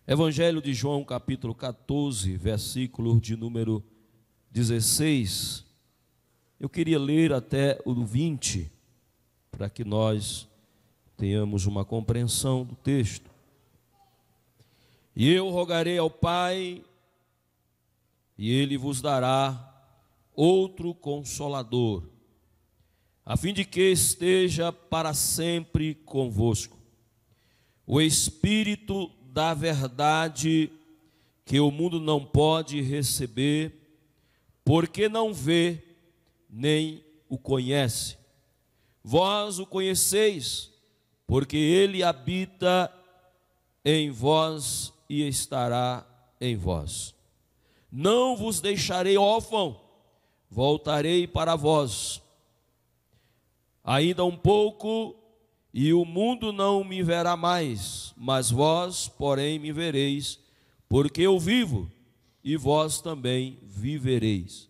Evangelho de João, capítulo 14, versículo de número 16. Eu queria ler até o 20, para que nós tenhamos uma compreensão do texto. E eu rogarei ao Pai, e Ele vos dará outro Consolador, a fim de que esteja para sempre convosco, o Espírito da verdade, que o mundo não pode receber, porque não vê nem o conhece. Vós o conheceis, porque ele habita em vós e estará em vós. Não vos deixarei órfão, voltarei para vós. Ainda um pouco, e o mundo não me verá mais, mas vós, porém, me vereis, porque eu vivo, e vós também vivereis.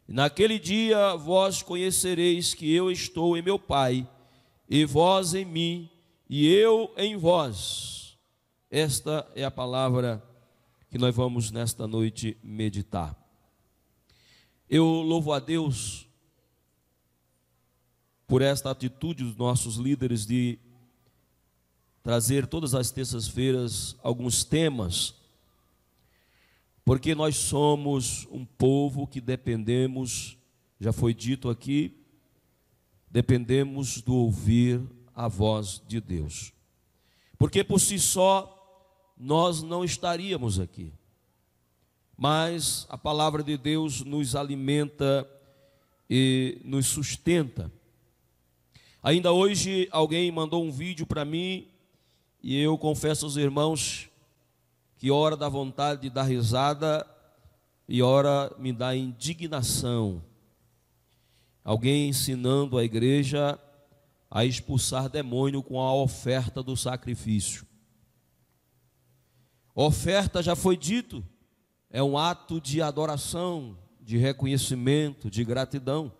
E naquele dia vós conhecereis que eu estou em meu Pai, e vós em mim, e eu em vós. Esta é a palavra que nós vamos nesta noite meditar. Eu louvo a Deus por esta atitude dos nossos líderes de trazer todas as terças-feiras alguns temas, porque nós somos um povo que dependemos, já foi dito aqui, dependemos do ouvir a voz de Deus, porque por si só nós não estaríamos aqui, mas a palavra de Deus nos alimenta e nos sustenta. Ainda hoje alguém mandou um vídeo para mim e eu confesso aos irmãos que hora dá vontade de dar risada e hora me dá indignação. Alguém ensinando a igreja a expulsar demônio com a oferta do sacrifício. Oferta, já foi dito, é um ato de adoração, de reconhecimento, de gratidão.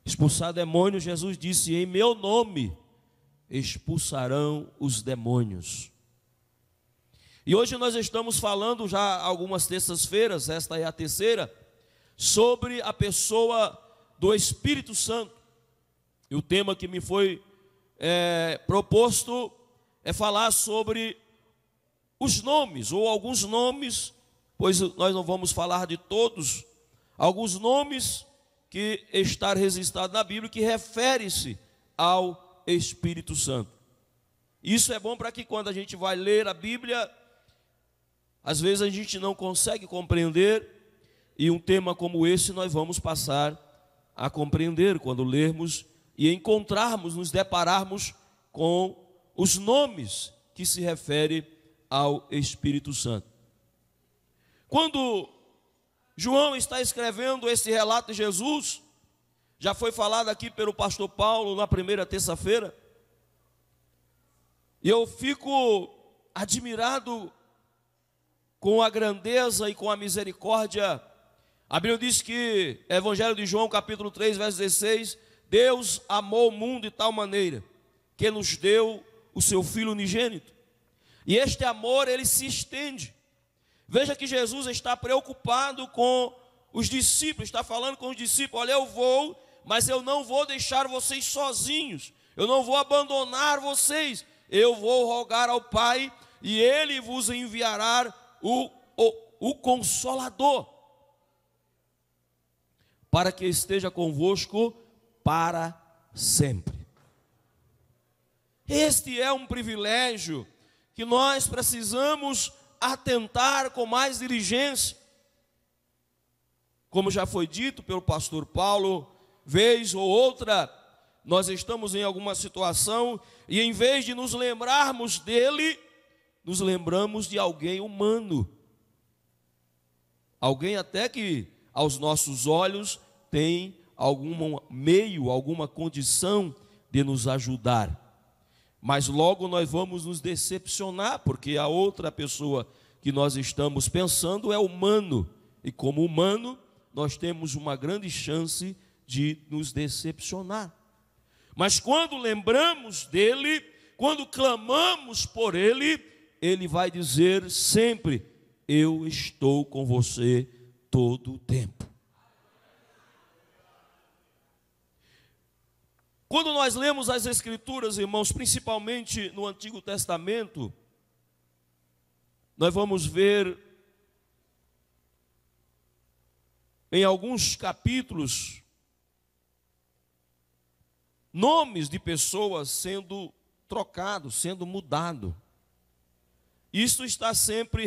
Expulsar demônios, Jesus disse, em meu nome expulsarão os demônios. E hoje nós estamos falando já algumas terças-feiras, esta é a terceira, sobre a pessoa do Espírito Santo. E o tema que me foi proposto é falar sobre os nomes, ou alguns nomes, pois nós não vamos falar de todos, alguns nomes que está registrado na Bíblia, que refere-se ao Espírito Santo. Isso é bom para que quando a gente vai ler a Bíblia, às vezes a gente não consegue compreender, e um tema como esse nós vamos passar a compreender quando lermos e encontrarmos, nos depararmos com os nomes que se referem ao Espírito Santo. Quando João está escrevendo esse relato de Jesus, já foi falado aqui pelo pastor Paulo na primeira terça-feira, e eu fico admirado com a grandeza e com a misericórdia. A Bíblia diz que, Evangelho de João, capítulo 3, verso 16, Deus amou o mundo de tal maneira que nos deu o seu Filho unigênito, e este amor, ele se estende. Veja que Jesus está preocupado com os discípulos, está falando com os discípulos, olha, eu vou, mas eu não vou deixar vocês sozinhos, eu não vou abandonar vocês, eu vou rogar ao Pai, e Ele vos enviará o Consolador, para que esteja convosco para sempre. Este é um privilégio que nós precisamos atentar com mais diligência. Como já foi dito pelo pastor Paulo, vez ou outra, nós estamos em alguma situação e em vez de nos lembrarmos dele, nos lembramos de alguém humano. Alguém até que aos nossos olhos tem algum meio, alguma condição de nos ajudar. Mas logo nós vamos nos decepcionar, porque a outra pessoa que nós estamos pensando é humano. E como humano, nós temos uma grande chance de nos decepcionar. Mas quando lembramos dele, quando clamamos por ele, Ele vai dizer sempre: eu estou com você todo o tempo. Quando nós lemos as Escrituras, irmãos, principalmente no Antigo Testamento, nós vamos ver em alguns capítulos nomes de pessoas sendo trocados, sendo mudados. Isso está sempre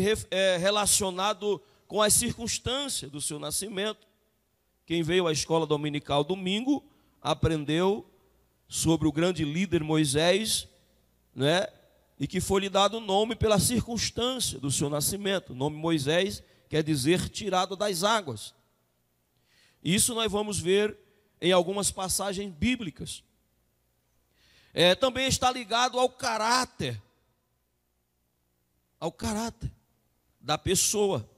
relacionado com as circunstâncias do seu nascimento. Quem veio à escola dominical domingo aprendeu sobre o grande líder Moisés, né? E que foi lhe dado o nome pela circunstância do seu nascimento. O nome Moisés quer dizer tirado das águas. Isso nós vamos ver em algumas passagens bíblicas. Também está ligado ao caráter da pessoa.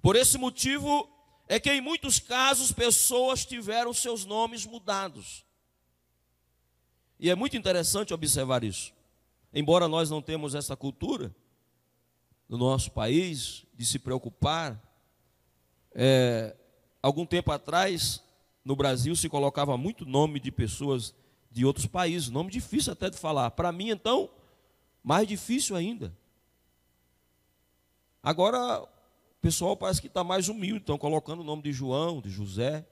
Por esse motivo é que em muitos casos pessoas tiveram seus nomes mudados. E é muito interessante observar isso. Embora nós não temos essa cultura no nosso país de se preocupar, algum tempo atrás no Brasil se colocava muito nome de pessoas de outros países, nome difícil até de falar. Para mim, então, mais difícil ainda. Agora, o pessoal parece que está mais humilde, estão colocando o nome de João, de José.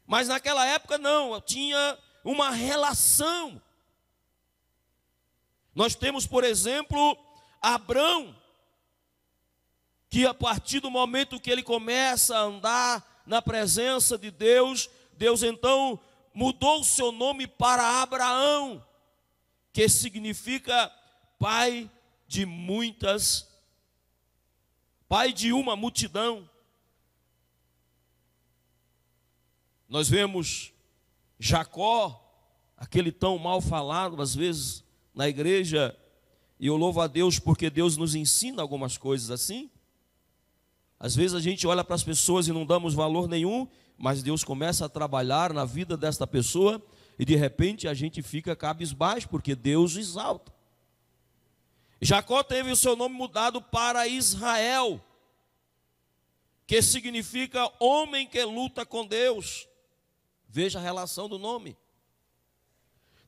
Mas naquela época não, tinha uma relação. Nós temos, por exemplo, Abrão, que a partir do momento que ele começa a andar na presença de Deus, Deus então mudou o seu nome para Abraão, que significa pai de uma multidão. Nós vemos Jacó, aquele tão mal falado às vezes na igreja, e eu louvo a Deus porque Deus nos ensina algumas coisas assim. Às vezes a gente olha para as pessoas e não damos valor nenhum, mas Deus começa a trabalhar na vida desta pessoa e de repente a gente fica cabisbaixo porque Deus exalta. Jacó teve o seu nome mudado para Israel, que significa homem que luta com Deus. Veja a relação do nome.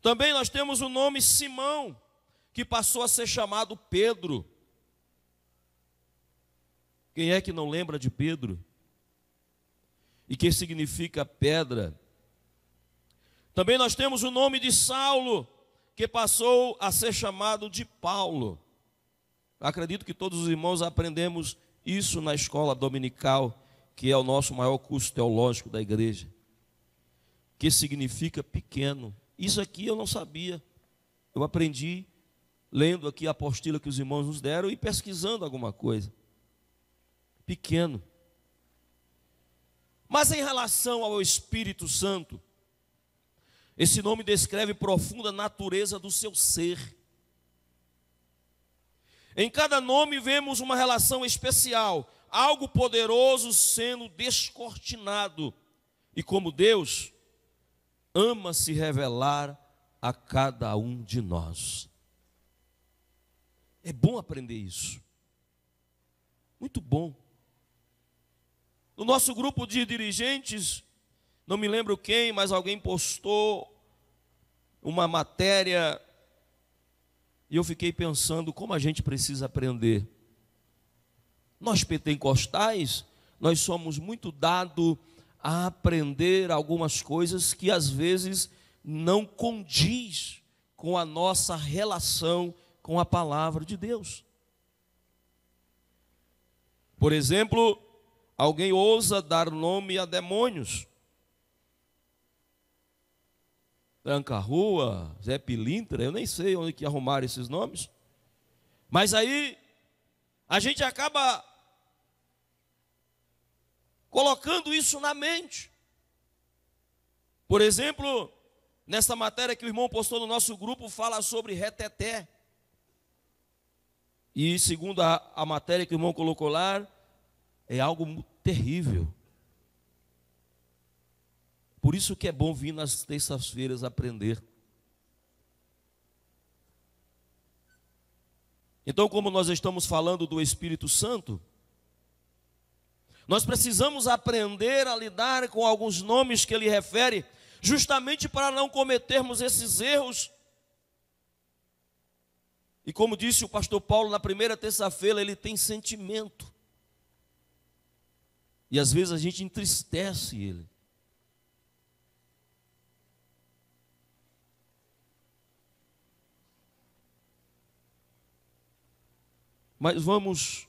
Também nós temos o nome Simão, que passou a ser chamado Pedro. Quem é que não lembra de Pedro? E que significa pedra. Também nós temos o nome de Saulo, que passou a ser chamado de Paulo. Acredito que todos os irmãos aprendemos isso na escola dominical, que é o nosso maior curso teológico da igreja. Que significa pequeno. Isso aqui eu não sabia. Eu aprendi lendo aqui a apostila que os irmãos nos deram e pesquisando alguma coisa. Pequeno. Mas em relação ao Espírito Santo, esse nome descreve profunda natureza do seu ser. Em cada nome vemos uma relação especial, algo poderoso sendo descortinado. E como Deus ama se revelar a cada um de nós. É bom aprender isso. Muito bom. No nosso grupo de dirigentes, não me lembro quem, mas alguém postou uma matéria e eu fiquei pensando como a gente precisa aprender. Nós pentecostais, nós somos muito dados a aprender algumas coisas que às vezes não condiz com a nossa relação com a palavra de Deus. Por exemplo, alguém ousa dar nome a demônios. Tranca-rua, Zé Pilintra, eu nem sei onde que arrumaram esses nomes. Mas aí a gente acaba colocando isso na mente. Por exemplo, nessa matéria que o irmão postou no nosso grupo, fala sobre reteté. E segundo a matéria que o irmão colocou lá, é algo terrível. Por isso que é bom vir nas terças-feiras aprender. Então, como nós estamos falando do Espírito Santo, nós precisamos aprender a lidar com alguns nomes que ele refere, justamente para não cometermos esses erros. E como disse o pastor Paulo na primeira terça-feira, ele tem sentimento. E às vezes a gente entristece ele. Mas vamos,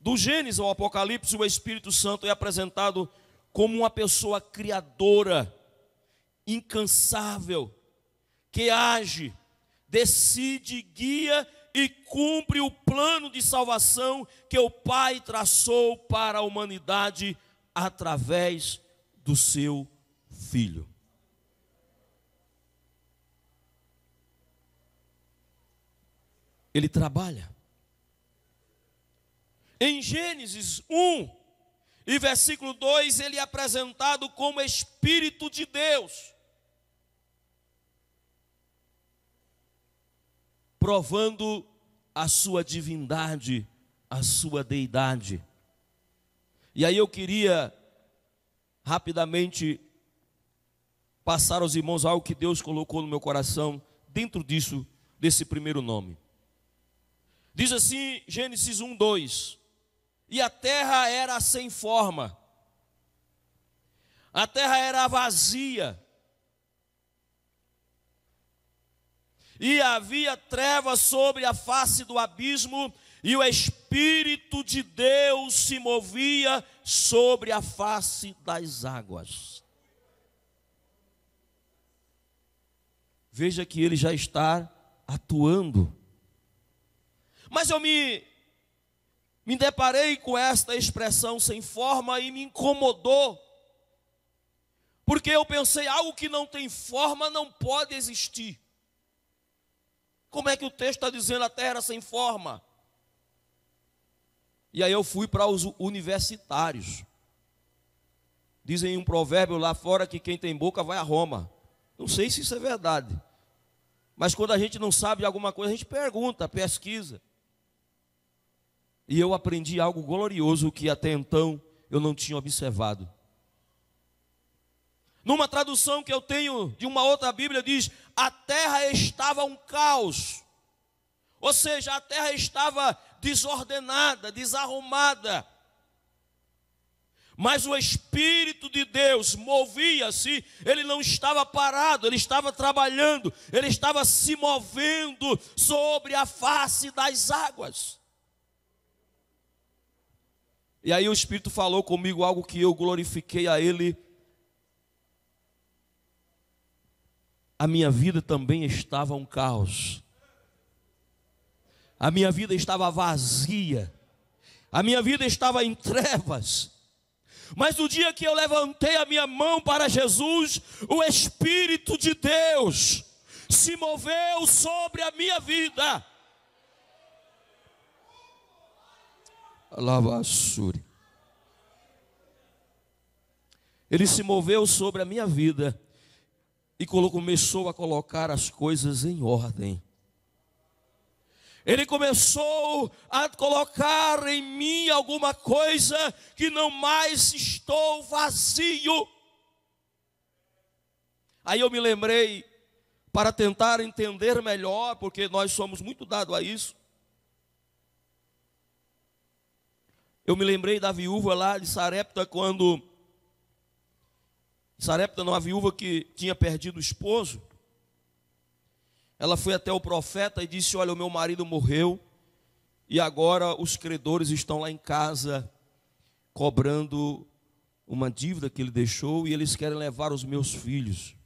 do Gênesis ao Apocalipse, o Espírito Santo é apresentado como uma pessoa criadora, incansável, que age, decide, guia e cumpre o plano de salvação que o Pai traçou para a humanidade através do seu Filho. Ele trabalha. Em Gênesis 1 e versículo 2, ele é apresentado como Espírito de Deus, provando a sua divindade, a sua deidade. E aí eu queria rapidamente passar aos irmãos algo que Deus colocou no meu coração dentro disso, desse primeiro nome. Diz assim, Gênesis 1, 2: e a terra era sem forma, a terra era vazia, e havia trevas sobre a face do abismo, e o Espírito de Deus se movia sobre a face das águas. Veja que ele já está atuando. Mas eu me deparei com esta expressão sem forma e me incomodou. Porque eu pensei, algo que não tem forma não pode existir. Como é que o texto está dizendo a terra era sem forma? E aí eu fui para os universitários. Dizem um provérbio lá fora que quem tem boca vai a Roma. Não sei se isso é verdade. Mas quando a gente não sabe de alguma coisa, a gente pergunta, pesquisa. E eu aprendi algo glorioso que até então eu não tinha observado. Numa tradução que eu tenho de uma outra Bíblia diz: a terra estava um caos. Ou seja, a terra estava desordenada, desarrumada. Mas o Espírito de Deus movia-se, ele não estava parado, ele estava trabalhando, ele estava se movendo sobre a face das águas. E aí o Espírito falou comigo algo que eu glorifiquei a Ele. A minha vida também estava um caos. A minha vida estava vazia. A minha vida estava em trevas. Mas no dia que eu levantei a minha mão para Jesus, o Espírito de Deus se moveu sobre a minha vida. Lavassure. Ele se moveu sobre a minha vida e começou a colocar as coisas em ordem. Ele começou a colocar em mim alguma coisa que não mais estou vazio. Aí eu me lembrei, para tentar entender melhor, porque nós somos muito dados a isso. Eu me lembrei da viúva lá de Sarepta, quando Sarepta, uma viúva que tinha perdido o esposo. Ela foi até o profeta e disse: olha, o meu marido morreu e agora os credores estão lá em casa cobrando uma dívida que ele deixou e eles querem levar os meus filhos.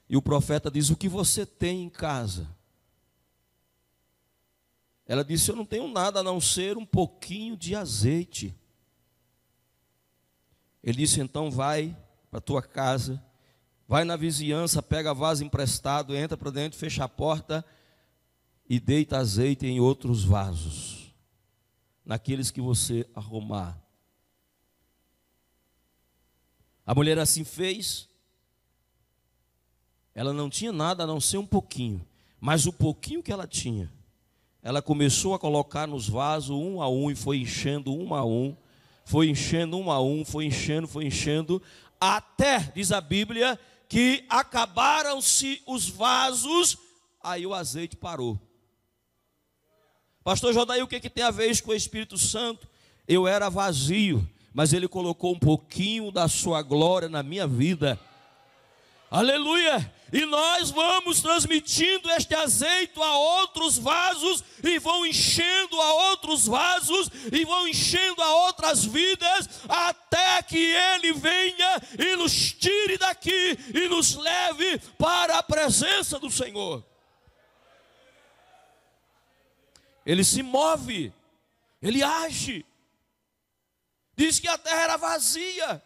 E o profeta diz: o que você tem em casa? Ela disse: eu não tenho nada a não ser um pouquinho de azeite. Ele disse: então vai para a tua casa, vai na vizinhança, pega vaso emprestado, entra para dentro, fecha a porta e deita azeite em outros vasos, naqueles que você arrumar. A mulher assim fez. Ela não tinha nada a não ser um pouquinho, Mas o pouquinho que ela tinha, ela começou a colocar nos vasos um a um e foi enchendo um a um, foi enchendo um a um, foi enchendo, até, diz a Bíblia, que acabaram-se os vasos, aí o azeite parou. Pastor Jodaí, o que tem a ver isso com o Espírito Santo? Eu era vazio, mas Ele colocou um pouquinho da sua glória na minha vida. Aleluia! E nós vamos transmitindo este azeite a outros vasos, e vão enchendo a outros vasos, e vão enchendo a outras vidas, até que Ele venha e nos tire daqui e nos leve para a presença do Senhor. Ele se move, Ele age. Diz que a terra era vazia.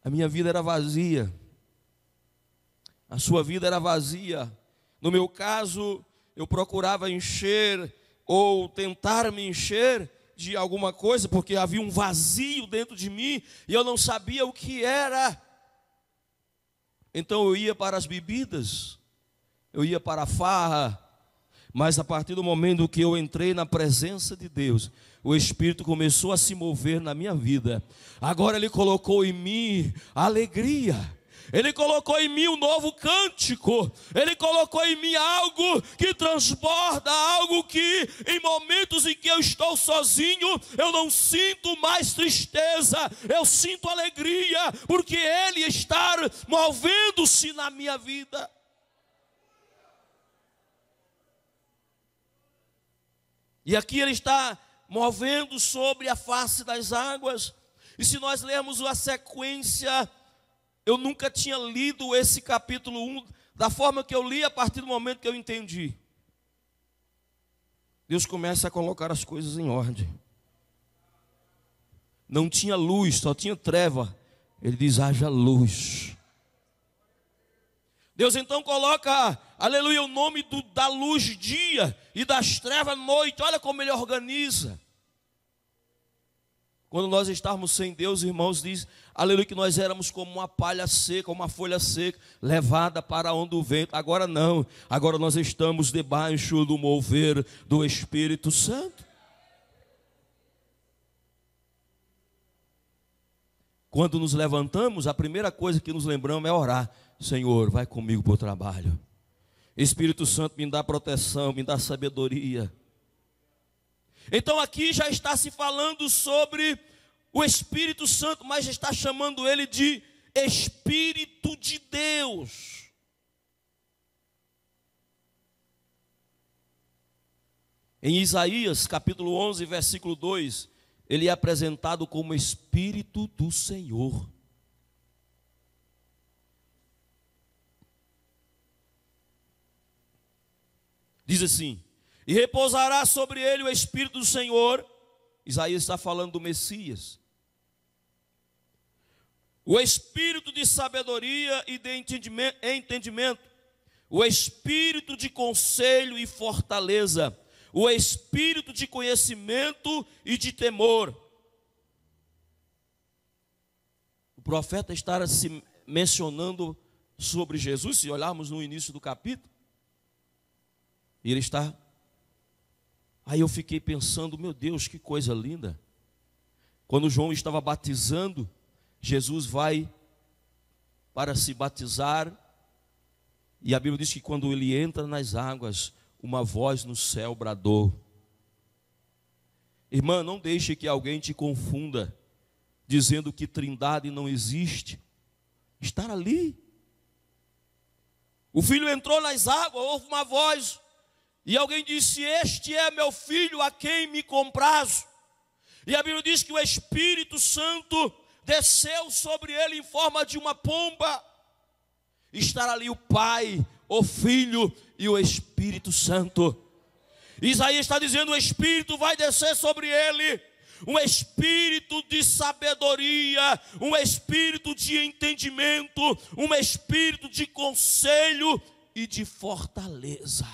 A minha vida era vazia. A sua vida era vazia. No meu caso, eu procurava encher ou tentar me encher de alguma coisa, porque havia um vazio dentro de mim e eu não sabia o que era. Então eu ia para as bebidas, eu ia para a farra, mas a partir do momento que eu entrei na presença de Deus, o Espírito começou a se mover na minha vida. Agora Ele colocou em mim alegria. Ele colocou em mim um novo cântico. Ele colocou em mim algo que transborda, algo que em momentos em que eu estou sozinho, eu não sinto mais tristeza, eu sinto alegria, porque Ele está movendo-se na minha vida. E aqui Ele está movendo sobre a face das águas. E se nós lermos a sequência, eu nunca tinha lido esse capítulo 1 da forma que eu li a partir do momento que eu entendi. Deus começa a colocar as coisas em ordem. Não tinha luz, só tinha treva. Ele diz: haja luz. Deus então coloca, aleluia, o nome da luz dia e das trevas noite. Olha como Ele organiza. Quando nós estávamos sem Deus, irmãos, diz, aleluia, que nós éramos como uma palha seca, uma folha seca, levada para onde o vento. Agora não, agora nós estamos debaixo do mover do Espírito Santo. Quando nos levantamos, a primeira coisa que nos lembramos é orar. Senhor, vai comigo para o trabalho. Espírito Santo, me dá proteção, me dá sabedoria. Então aqui já está se falando sobre o Espírito Santo, mas já está chamando ele de Espírito de Deus. Em Isaías capítulo 11, versículo 2, ele é apresentado como Espírito do Senhor. Diz assim: e repousará sobre ele o Espírito do Senhor. Isaías está falando do Messias. O Espírito de sabedoria e de entendimento, o Espírito de conselho e fortaleza, o Espírito de conhecimento e de temor. O profeta está se mencionando sobre Jesus, se olharmos no início do capítulo. E ele está. Aí eu fiquei pensando, meu Deus, que coisa linda. Quando João estava batizando, Jesus vai para se batizar. E a Bíblia diz que quando ele entra nas águas, uma voz no céu bradou. Irmã, não deixe que alguém te confunda, dizendo que Trindade não existe. Estar ali. O filho entrou nas águas, houve uma voz. E alguém disse: este é meu filho a quem me comprazo. E a Bíblia diz que o Espírito Santo desceu sobre ele em forma de uma pomba. Estar ali o Pai, o Filho e o Espírito Santo. Isaías está dizendo: o Espírito vai descer sobre ele. Um espírito de sabedoria, um espírito de entendimento, um espírito de conselho e de fortaleza.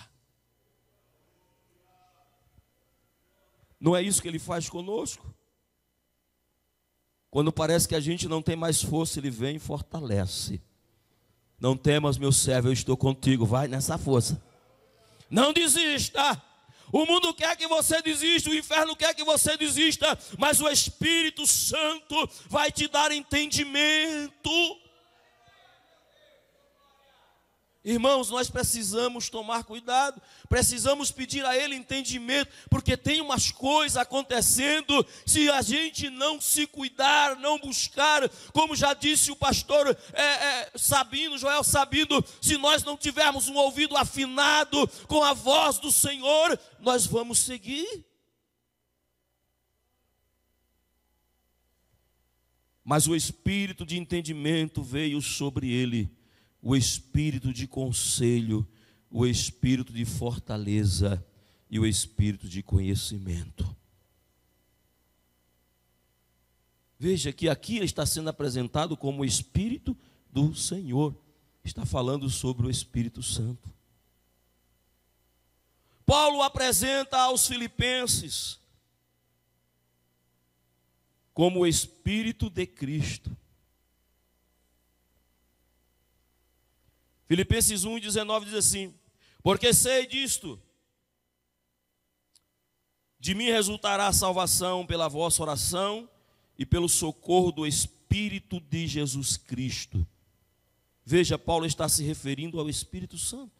Não é isso que Ele faz conosco? Quando parece que a gente não tem mais força, Ele vem e fortalece. Não temas, meu servo, eu estou contigo. Vai nessa força. Não desista. O mundo quer que você desista, o inferno quer que você desista, mas o Espírito Santo vai te dar entendimento. Irmãos, nós precisamos tomar cuidado, precisamos pedir a Ele entendimento, porque tem umas coisas acontecendo, se a gente não se cuidar, não buscar, como já disse o pastor Sabino, Joel Sabino, se nós não tivermos um ouvido afinado com a voz do Senhor, nós vamos seguir. Mas o espírito de entendimento veio sobre ele, o espírito de conselho, o espírito de fortaleza e o espírito de conhecimento. Veja que aqui ele está sendo apresentado como o Espírito do Senhor. Está falando sobre o Espírito Santo. Paulo apresenta aos filipenses como o Espírito de Cristo. Filipenses 1:19 diz assim: porque sei disto, de mim resultará a salvação pela vossa oração e pelo socorro do Espírito de Jesus Cristo. Veja, Paulo está se referindo ao Espírito Santo.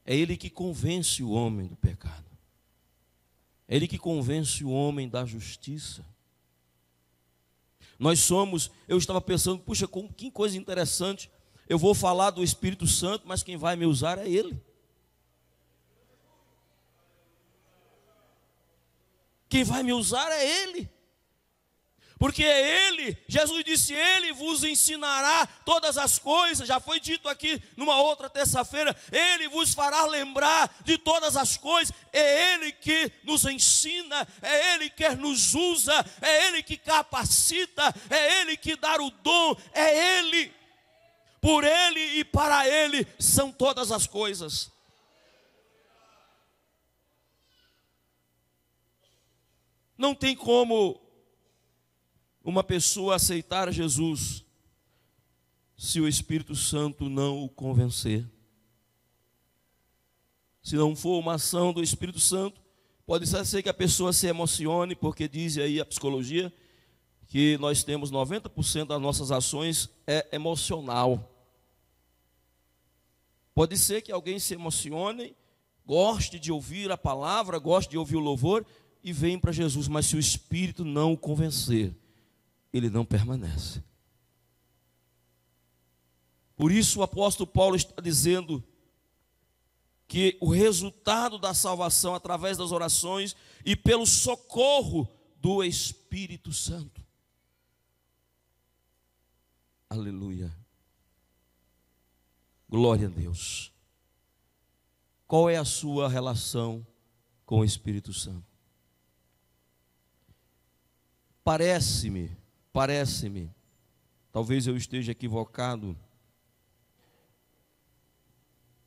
É ele que convence o homem do pecado. É ele que convence o homem da justiça. Eu estava pensando, puxa, que coisa interessante. Eu vou falar do Espírito Santo, mas quem vai me usar é ele. Quem vai me usar é ele. Porque é ele, Jesus disse, ele vos ensinará todas as coisas, já foi dito aqui numa outra terça-feira, ele vos fará lembrar de todas as coisas, é ele que nos ensina, é ele que nos usa, é ele que capacita, é ele que dá o dom, é ele, por ele e para ele são todas as coisas. Não tem como uma pessoa aceitar Jesus se o Espírito Santo não o convencer. Se não for uma ação do Espírito Santo, pode ser que a pessoa se emocione, porque diz aí a psicologia que nós temos 90% das nossas ações é emocional. Pode ser que alguém se emocione, goste de ouvir a palavra, goste de ouvir o louvor e venha para Jesus, mas se o Espírito não o convencer, ele não permanece. Por isso o apóstolo Paulo está dizendo que o resultado da salvação através das orações e pelo socorro do Espírito Santo. Aleluia. Glória a Deus. Qual é a sua relação com o Espírito Santo? Parece-me, talvez eu esteja equivocado,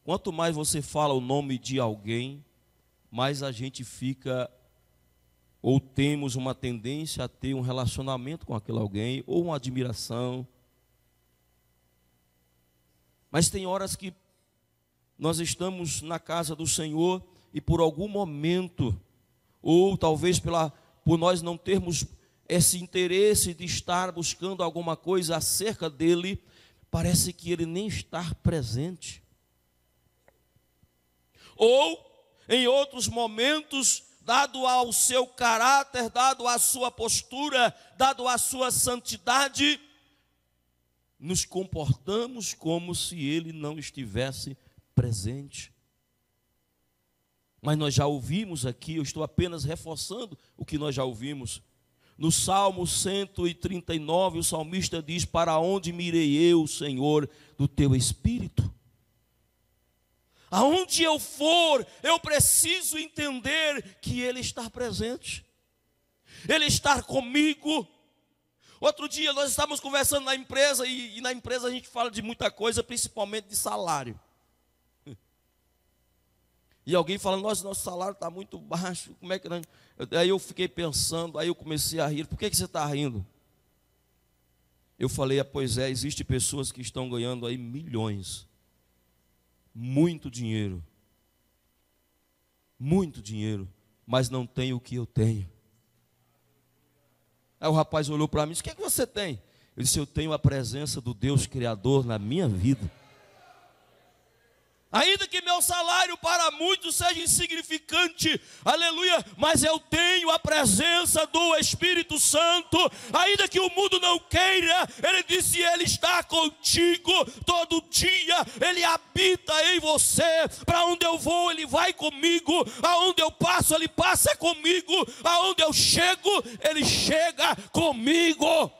quanto mais você fala o nome de alguém, mais a gente fica, ou temos uma tendência a ter um relacionamento com aquele alguém, ou uma admiração. Mas tem horas que nós estamos na casa do Senhor e por algum momento, ou talvez por nós não termos esse interesse de estar buscando alguma coisa acerca dele, parece que ele nem está presente. Ou, em outros momentos, dado ao seu caráter, dado à sua postura, dado à sua santidade, nos comportamos como se ele não estivesse presente. Mas nós já ouvimos aqui, eu estou apenas reforçando o que nós já ouvimos. No Salmo 139, o salmista diz: para onde me irei eu, Senhor, do teu Espírito? Aonde eu for, eu preciso entender que Ele está presente. Ele está comigo. Outro dia nós estávamos conversando na empresa, e na empresa a gente fala de muita coisa, principalmente de salário. E alguém falando, nosso salário está muito baixo, como é que... Aí eu fiquei pensando, aí eu comecei a rir. Por que você está rindo? Eu falei, pois é, existe pessoas que estão ganhando aí milhões, muito dinheiro, mas não tem o que eu tenho. Aí o rapaz olhou para mim e disse, o que é que você tem? Eu disse, eu tenho a presença do Deus Criador na minha vida. Ainda que meu salário para muitos seja insignificante, aleluia, mas eu tenho a presença do Espírito Santo. Ainda que o mundo não queira, ele disse, ele está contigo todo dia, ele habita em você. Para onde eu vou, ele vai comigo. Aonde eu passo, ele passa comigo. Aonde eu chego, ele chega comigo.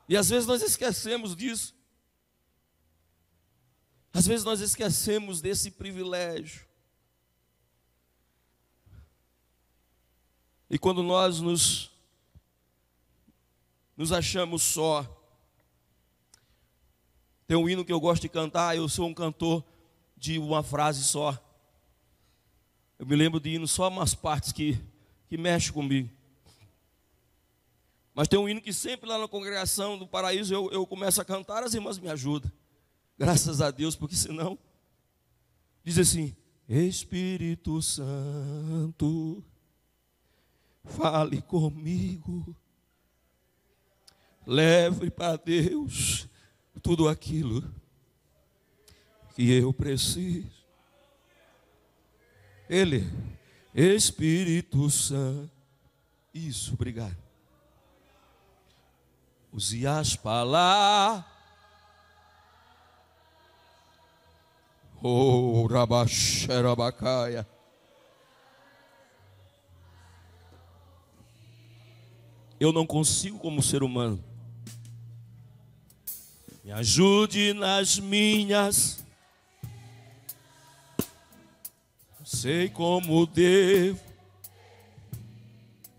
E às vezes nós esquecemos disso. Às vezes nós esquecemos desse privilégio. E quando nós nos achamos só. Tem um hino que eu gosto de cantar, eu sou um cantor de uma frase só. Eu me lembro de hino só umas partes que mexem comigo. Mas tem um hino que sempre lá na congregação do Paraíso eu começo a cantar, as irmãs me ajudam. Graças a Deus, porque senão diz assim: Espírito Santo, fale comigo, leve para Deus tudo aquilo que eu preciso. Ele, Espírito Santo, isso, obrigado. Use as palavras. Oh, rabaxerabacaia. Eu não consigo como ser humano. Me ajude nas minhas. Não sei como devo.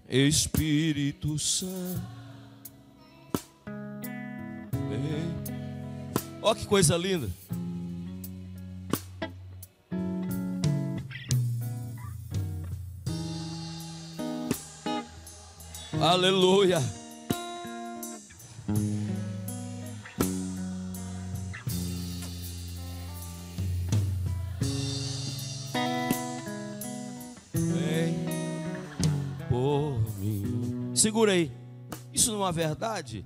Espírito Santo. Olha que coisa linda. Aleluia. Vem por mim. Segura aí. Isso não é verdade?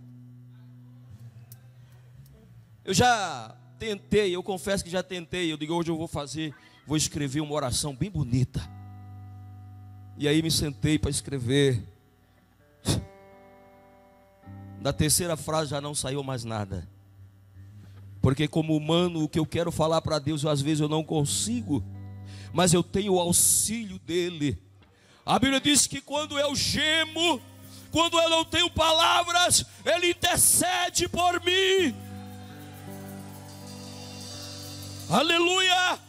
Eu já tentei, eu confesso que já tentei. Eu digo, hoje eu vou escrever uma oração bem bonita. E aí me sentei para escrever. Na terceira frase já não saiu mais nada. Porque como humano, o que eu quero falar para Deus, às vezes eu não consigo. Mas eu tenho o auxílio dele. A Bíblia diz que quando eu gemo, quando eu não tenho palavras, ele intercede por mim. Aleluia!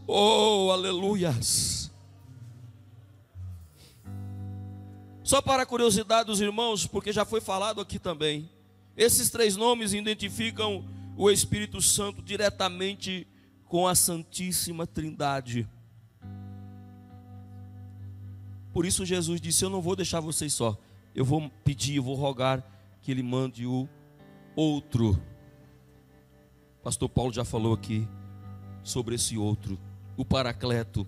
Oh, aleluias! Só para a curiosidade dos irmãos, porque já foi falado aqui também, esses três nomes identificam o Espírito Santo diretamente com a Santíssima Trindade. Por isso Jesus disse, eu não vou deixar vocês só, eu vou pedir, eu vou rogar que ele mande o outro. Pastor Paulo já falou aqui sobre esse outro, o Paracleto.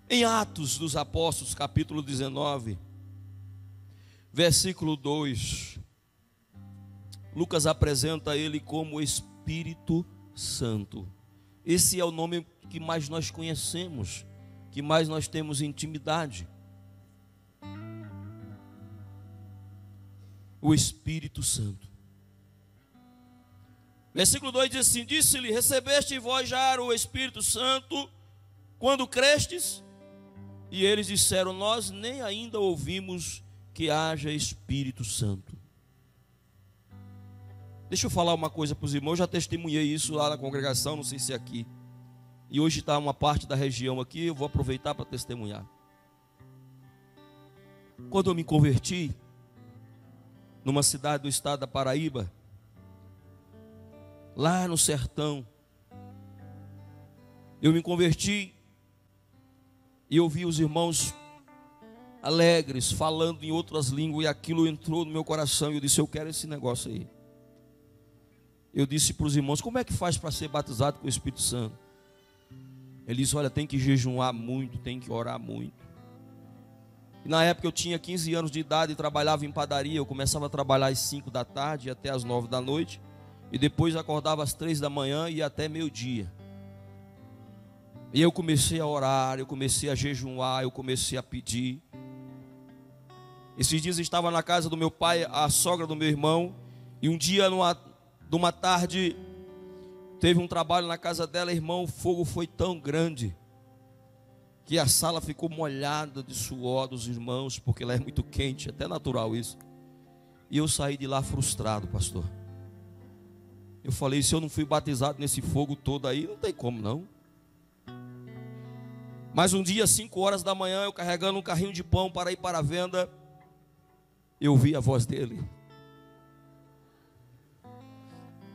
Em Atos dos Apóstolos, capítulo 19, versículo 2, Lucas apresenta ele como Espírito Santo. Esse é o nome que mais nós conhecemos, que mais nós temos intimidade. O Espírito Santo. Versículo 2 diz assim: disse-lhe, recebeste vós já o Espírito Santo quando crestes? E eles disseram, nós nem ainda ouvimos que haja Espírito Santo. Deixa eu falar uma coisa para os irmãos, eu já testemunhei isso lá na congregação, não sei se é aqui. E hoje está uma parte da região aqui, eu vou aproveitar para testemunhar. Quando eu me converti, numa cidade do estado da Paraíba, lá no sertão, eu me converti E eu vi os irmãos alegres, falando em outras línguas, e aquilo entrou no meu coração, e eu disse, eu quero esse negócio aí. Eu disse para os irmãos, como é que faz para ser batizado com o Espírito Santo? Ele disse, olha, tem que jejuar muito, tem que orar muito. E na época eu tinha 15 anos de idade e trabalhava em padaria. Eu começava a trabalhar às 5 da tarde e até às 9 da noite. E depois acordava às 3 da manhã e até meio-dia. E eu comecei a orar, eu comecei a jejuar, eu comecei a pedir. Esses dias eu estava na casa do meu pai, a sogra do meu irmão. E um dia, numa tarde, teve um trabalho na casa dela, irmão, o fogo foi tão grande que a sala ficou molhada de suor dos irmãos, porque lá é muito quente, até natural isso. E eu saí de lá frustrado, pastor. Eu falei, se eu não fui batizado nesse fogo todo aí, não tem como não. Mas um dia, 5 horas da manhã, eu carregando um carrinho de pão para ir para a venda, eu ouvi a voz dele.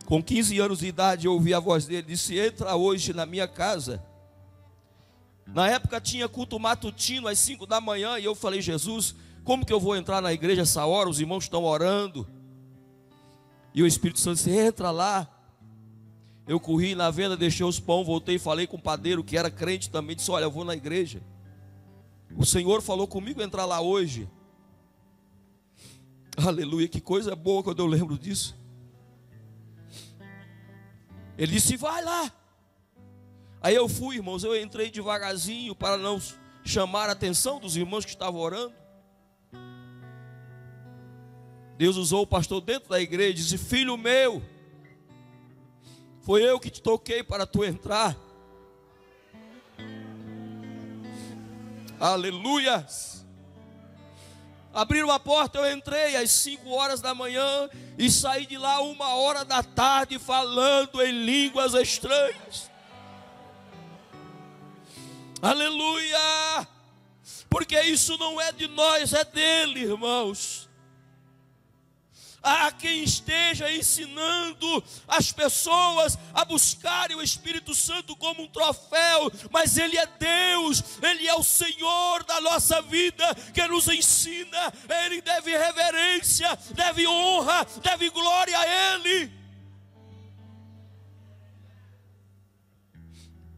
Com 15 anos de idade, eu ouvi a voz dele, disse, entra hoje na minha casa. Na época tinha culto matutino às 5 da manhã, e eu falei, Jesus, como que eu vou entrar na igreja essa hora? Os irmãos estão orando. E o Espírito Santo disse, entra lá. Eu corri na venda, deixei os pão, voltei e falei com o padeiro, que era crente também, disse, olha, eu vou na igreja. O Senhor falou comigo entrar lá hoje. Aleluia, que coisa boa quando eu lembro disso. Ele disse, vai lá. Aí eu fui, irmãos, eu entrei devagarzinho para não chamar a atenção dos irmãos que estavam orando. Deus usou o pastor dentro da igreja e disse, filho meu, foi eu que te toquei para tu entrar. Aleluia. Abriram a porta, eu entrei às 5 horas da manhã e saí de lá 1 hora da tarde falando em línguas estranhas. Aleluia! Porque isso não é de nós, é dele, irmãos. Há quem esteja ensinando as pessoas a buscarem o Espírito Santo como um troféu, mas Ele é Deus, Ele é o Senhor da nossa vida, que nos ensina. Ele deve reverência, deve honra, deve glória a Ele.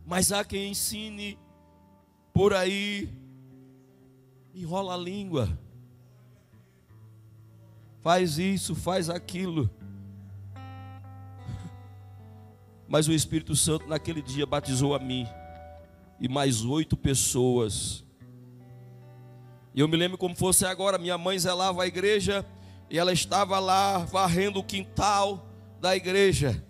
Mas há quem ensine por aí, enrola a língua, faz isso, faz aquilo. Mas o Espírito Santo naquele dia batizou a mim e mais 8 pessoas. E eu me lembro como fosse agora, minha mãe zelava a igreja e ela estava lá varrendo o quintal da igreja.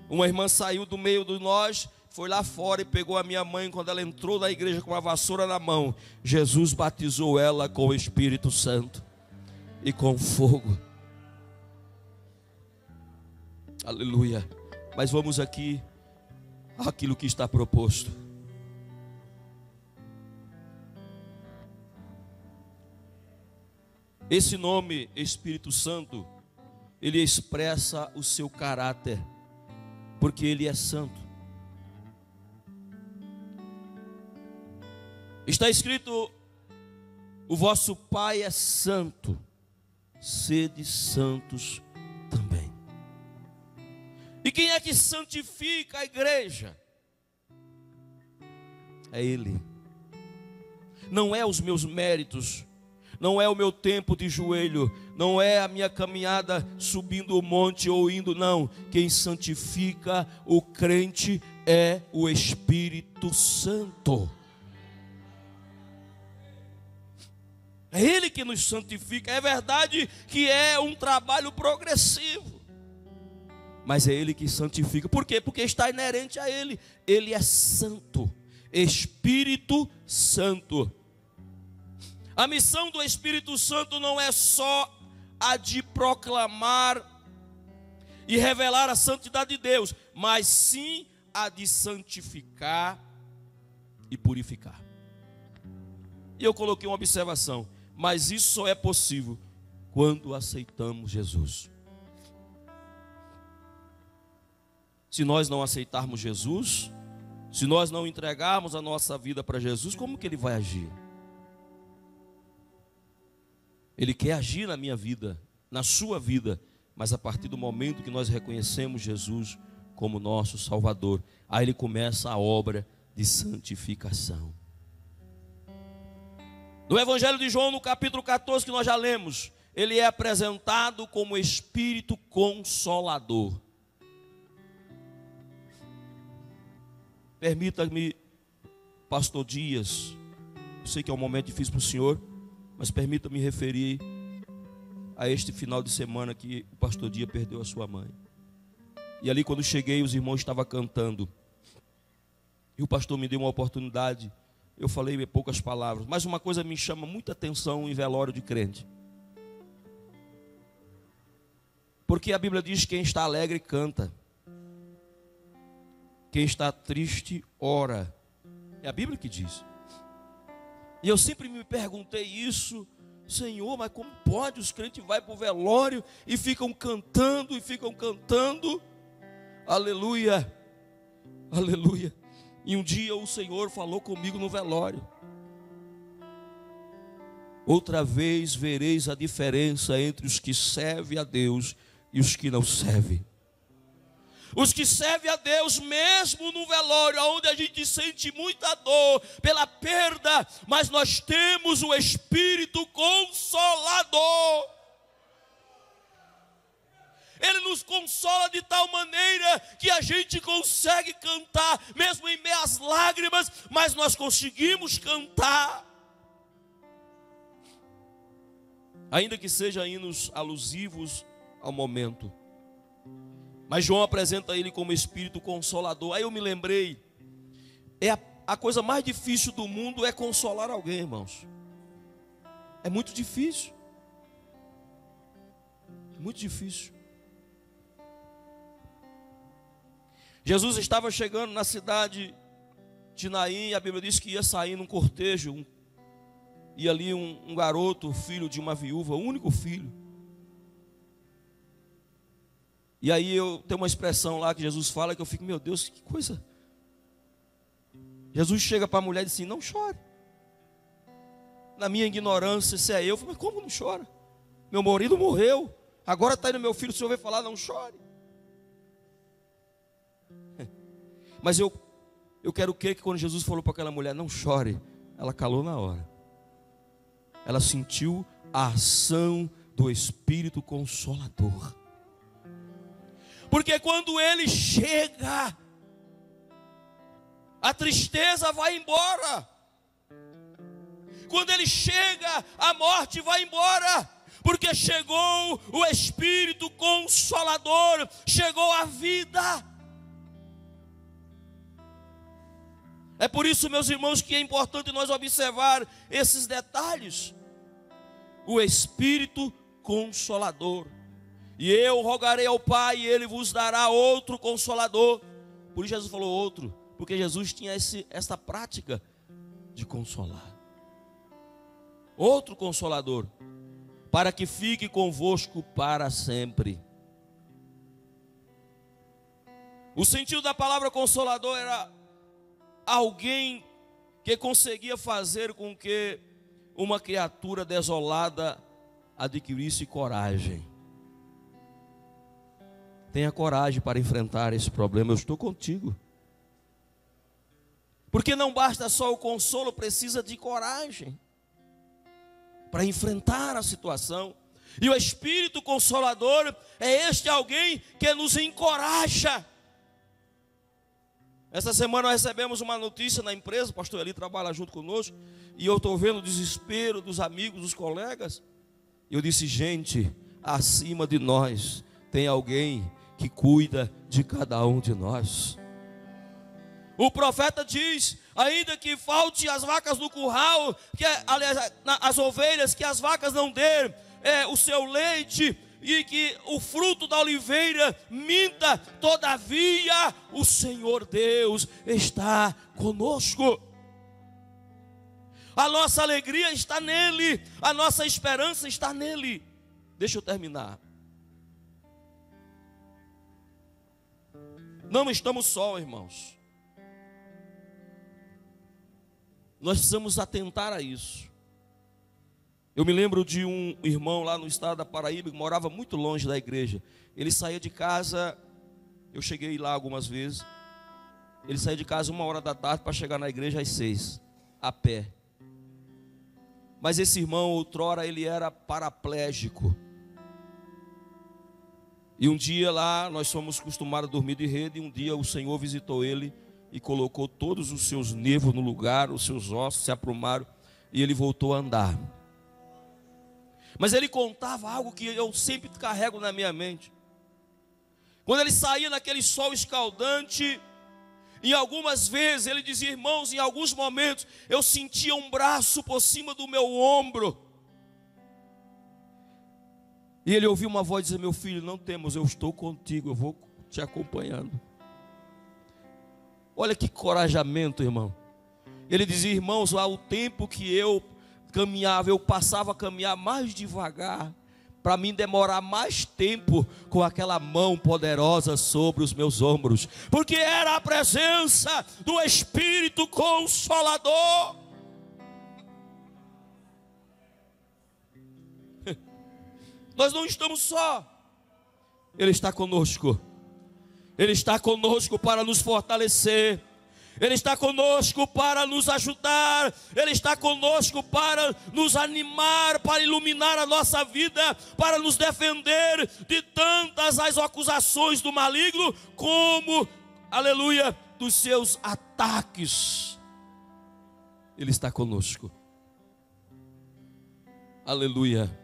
Uma irmã saiu do meio de nós, foi lá fora e pegou a minha mãe. Quando ela entrou na igreja com a vassoura na mão, Jesus batizou ela com o Espírito Santo e com fogo. Aleluia. Mas vamos aqui àquilo que está proposto. Esse nome Espírito Santo, ele expressa o seu caráter, porque ele é santo. Está escrito, o vosso Pai é santo, sede santos também. E quem é que santifica a igreja? É Ele. Não é os meus méritos, não é o meu tempo de joelho, não é a minha caminhada subindo o monte ou indo, não. Quem santifica o crente é o Espírito Santo. É Ele que nos santifica. É verdade que é um trabalho progressivo, mas é Ele que santifica. Por quê? Porque está inerente a Ele. Ele é santo, Espírito Santo. A missão do Espírito Santo não é só a de proclamar e revelar a santidade de Deus, mas sim a de santificar e purificar. E eu coloquei uma observação: mas isso só é possível quando aceitamos Jesus. Se nós não aceitarmos Jesus, Se nós não entregarmos a nossa vida para Jesus, como que Ele vai agir? Ele quer agir na minha vida, na sua vida, mas a partir do momento que nós reconhecemos Jesus como nosso Salvador, aí Ele começa a obra de santificação. No Evangelho de João, no capítulo 14, que nós já lemos, Ele é apresentado como Espírito Consolador. Permita-me, pastor Dias, eu sei que é um momento difícil para o senhor, mas permita-me referir a este final de semana que o pastor Dias perdeu a sua mãe. E ali quando cheguei, os irmãos estavam cantando, e o pastor me deu uma oportunidade, eu falei em poucas palavras, mas uma coisa me chama muita atenção em velório de crente. Porque a Bíblia diz que quem está alegre canta. Quem está triste, ora. É a Bíblia que diz. E eu sempre me perguntei isso, Senhor, mas como pode os crentes vai para o velório e ficam cantando, aleluia, aleluia. E um dia o Senhor falou comigo no velório. Outra vez vereis a diferença entre os que servem a Deus e os que não servem. Os que servem a Deus, mesmo no velório, onde a gente sente muita dor pela perda, mas nós temos o Espírito Consolador. Ele nos consola de tal maneira que a gente consegue cantar, mesmo em meio às lágrimas, mas nós conseguimos cantar. Ainda que sejam hinos alusivos ao momento. Mas João apresenta ele como Espírito Consolador. Aí eu me lembrei, a coisa mais difícil do mundo é consolar alguém, irmãos. É muito difícil. Muito difícil. Jesus estava chegando na cidade de Naim, e a Bíblia diz que ia sair num cortejo, e ali um garoto, filho de uma viúva, o único filho. E aí eu tenho uma expressão lá que Jesus fala que eu fico, meu Deus, que coisa. Jesus chega para a mulher e diz assim, não chore. Na minha ignorância, se é eu falo, mas como não chora? Meu marido morreu, agora está indo meu filho, o senhor vai falar, não chore. Mas eu quero crer que quando Jesus falou para aquela mulher, não chore, ela calou na hora. Ela sentiu a ação do Espírito Consolador. Porque quando Ele chega, a tristeza vai embora. Quando Ele chega, a morte vai embora. Porque chegou o Espírito Consolador, chegou a vida. É por isso, meus irmãos, que é importante nós observar esses detalhes. O Espírito Consolador. E eu rogarei ao Pai, e Ele vos dará outro Consolador. Por isso Jesus falou outro, porque Jesus tinha essa prática de consolar. Outro Consolador, para que fique convosco para sempre. O sentido da palavra Consolador era alguém que conseguia fazer com que uma criatura desolada adquirisse coragem. Tenha coragem para enfrentar esse problema, eu estou contigo. Porque não basta só o consolo, precisa de coragem para enfrentar a situação. E o Espírito Consolador é este alguém que nos encoraja. Essa semana nós recebemos uma notícia na empresa, o pastor Eli trabalha junto conosco, e eu estou vendo o desespero dos amigos, dos colegas. Eu disse, gente, acima de nós tem alguém que cuida de cada um de nós. O profeta diz, ainda que falte as vacas no curral, aliás, as ovelhas, que as vacas não dêem o seu leite, e que o fruto da oliveira minta, todavia o Senhor Deus está conosco. A nossa alegria está nele, a nossa esperança está nele. Deixa eu terminar. Não estamos só, irmãos. Nós precisamos atentar a isso. Eu me lembro de um irmão lá no estado da Paraíba, que morava muito longe da igreja. Ele saía de casa, eu cheguei lá algumas vezes, ele saía de casa 1h da tarde para chegar na igreja às 6, a pé. Mas esse irmão, outrora, ele era paraplégico. E um dia lá, nós somos acostumados a dormir de rede, e um dia o Senhor visitou ele e colocou todos os seus nervos no lugar, os seus ossos se aprumaram, e ele voltou a andar. Mas ele contava algo que eu sempre carrego na minha mente. Quando ele saía naquele sol escaldante, em algumas vezes ele dizia: irmãos, em alguns momentos eu sentia um braço por cima do meu ombro. E ele ouviu uma voz dizer: meu filho, não temas, eu estou contigo, eu vou te acompanhando. Olha que corajamento, irmão. Ele dizia: irmãos, ao tempo que eu caminhava, eu passava a caminhar mais devagar, para mim demorar mais tempo com aquela mão poderosa sobre os meus ombros, porque era a presença do Espírito Consolador. Nós não estamos só, Ele está conosco. Ele está conosco para nos fortalecer. Ele está conosco para nos ajudar. Ele está conosco para nos animar, para iluminar a nossa vida, para nos defender de tantas as acusações do maligno, como, aleluia, dos seus ataques. Ele está conosco. Aleluia.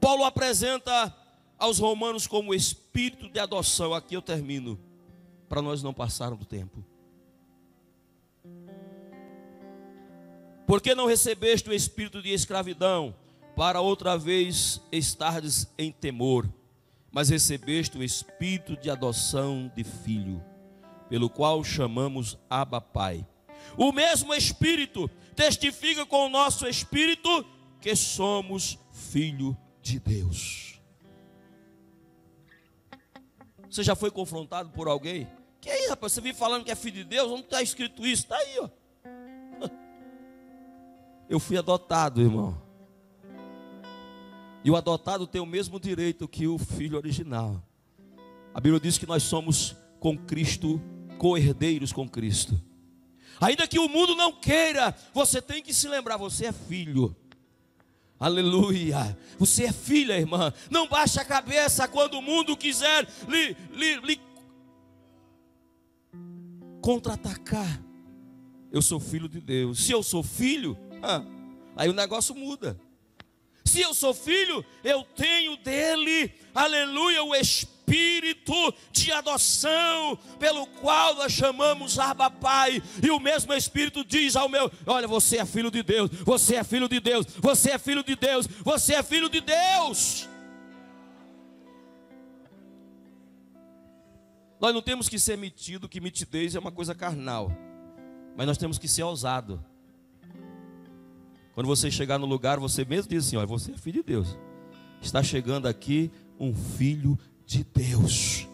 Paulo apresenta aos romanos como espírito de adoção. Aqui eu termino, para nós não passarmos do tempo. Porque não recebeste o espírito de escravidão, para outra vez estardes em temor, mas recebeste o espírito de adoção de filho, pelo qual chamamos Abba Pai. O mesmo Espírito testifica com o nosso espírito que somos filho de Deus. Você já foi confrontado por alguém? Que aí, rapaz, você vive falando que é filho de Deus? Onde está escrito isso? Está aí, ó. Eu fui adotado, irmão. E o adotado tem o mesmo direito que o filho original. A Bíblia diz que nós somos com Cristo, co-herdeiros com Cristo. Ainda que o mundo não queira, você tem que se lembrar, você é filho. Aleluia. Você é filha, irmã. Não baixe a cabeça quando o mundo quiser lhe contra-atacar. Eu sou filho de Deus. Se eu sou filho, aí o negócio muda. Se eu sou filho, eu tenho dele, aleluia, o Espírito de adoção, pelo qual nós chamamos Abba Pai. E o mesmo Espírito diz ao meu: olha, você é filho de Deus, você é filho de Deus, você é filho de Deus, você é filho de Deus. Nós não temos que ser metido, que mitidez é uma coisa carnal, mas nós temos que ser ousado. Quando você chegar no lugar, você mesmo diz assim: olha, você é filho de Deus. Está chegando aqui um filho de Deus.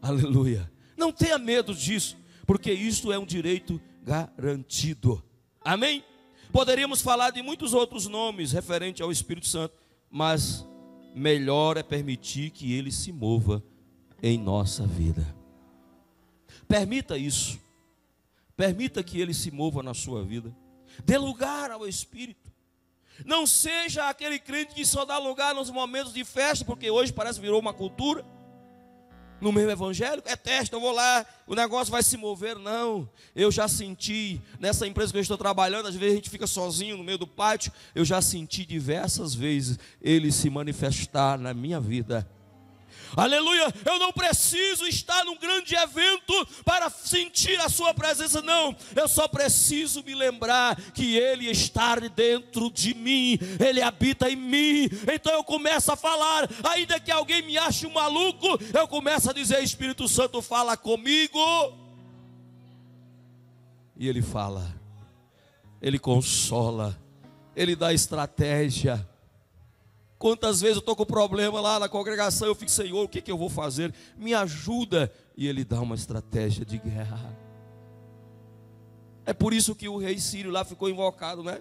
Aleluia. Não tenha medo disso, porque isto é um direito garantido. Amém? Poderíamos falar de muitos outros nomes referente ao Espírito Santo, mas melhor é permitir que ele se mova em nossa vida. Permita isso. Permita que ele se mova na sua vida. Dê lugar ao Espírito. Não seja aquele crente que só dá lugar nos momentos de festa, porque hoje parece que virou uma cultura. No meio evangélico, é teste, eu vou lá, o negócio vai se mover. Não, eu já senti, nessa empresa que eu estou trabalhando, às vezes a gente fica sozinho no meio do pátio. Eu já senti diversas vezes ele se manifestar na minha vida. Aleluia, eu não preciso estar num grande evento para sentir a sua presença, não. Eu só preciso me lembrar que ele está dentro de mim, ele habita em mim. Então eu começo a falar, ainda que alguém me ache um maluco, eu começo a dizer: Espírito Santo, fala comigo. E ele fala, ele consola, ele dá estratégia. Quantas vezes eu estou com problema lá na congregação, eu fico: Senhor, o que eu vou fazer? Me ajuda. E ele dá uma estratégia de guerra. É por isso que o rei Sírio lá ficou invocado, né?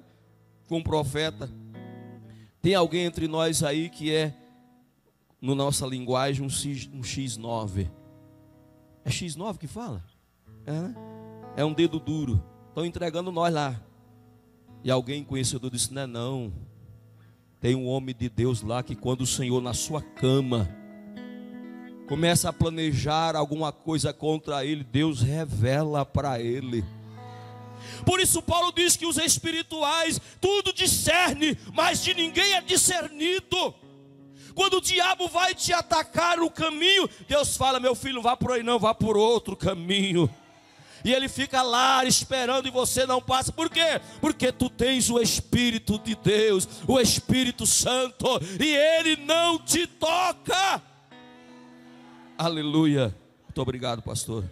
Com um profeta. Tem alguém entre nós aí que é, na nossa linguagem, um X9. É X9 que fala? É, né? É um dedo duro. Estão entregando nós lá. E alguém conhecedor disse, não é não. Tem um homem de Deus lá que quando o Senhor na sua cama começa a planejar alguma coisa contra ele, Deus revela para ele. Por isso Paulo diz que os espirituais tudo discerne, mas de ninguém é discernido. Quando o diabo vai te atacar no caminho, Deus fala, meu filho, não vá por aí não, vá por outro caminho. E ele fica lá esperando e você não passa. Por quê? Porque tu tens o Espírito de Deus, o Espírito Santo, e ele não te toca. Aleluia. Muito obrigado, pastor.